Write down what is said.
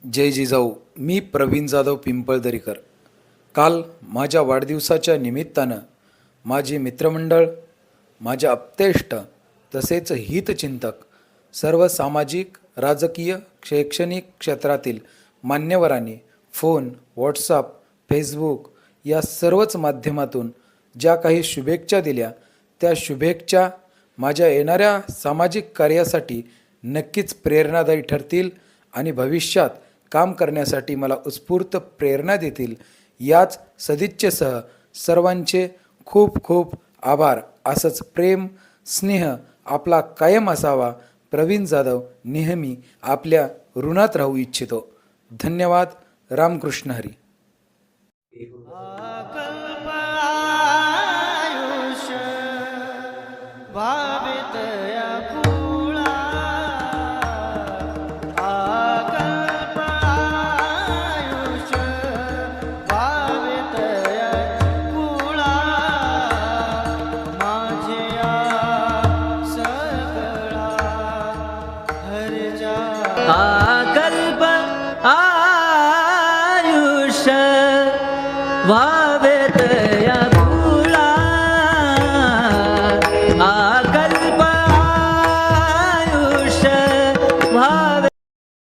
जय जिजाऊ. मी प्रवीण जाधव पिंपळदरीकर. काल माझ्या वाढदिवसाच्या निमित्तानं माझे मित्रमंडळ, माझे आप्तेष्ट तसेच हितचिंतक, सर्व सामाजिक, राजकीय, शैक्षणिक क्षेत्रातील मान्यवरांनी फोन, व्हॉट्सअप, फेसबुक या सर्वच माध्यमातून ज्या काही शुभेच्छा दिल्या, त्या शुभेच्छा माझ्या येणाऱ्या सामाजिक कार्यासाठी नक्कीच प्रेरणादायी ठरतील आणि भविष्यात काम करण्यासाठी मला उत्स्फूर्त प्रेरणा देतील. याच सदिच्छेसह सर्वांचे खूप खूप आभार. असंच प्रेम, स्नेह आपला कायम असावा. प्रवीण जाधव नेहमी आपल्या ऋणात राहू इच्छितो. धन्यवाद. रामकृष्ण हरी. आकल्प आयुष्य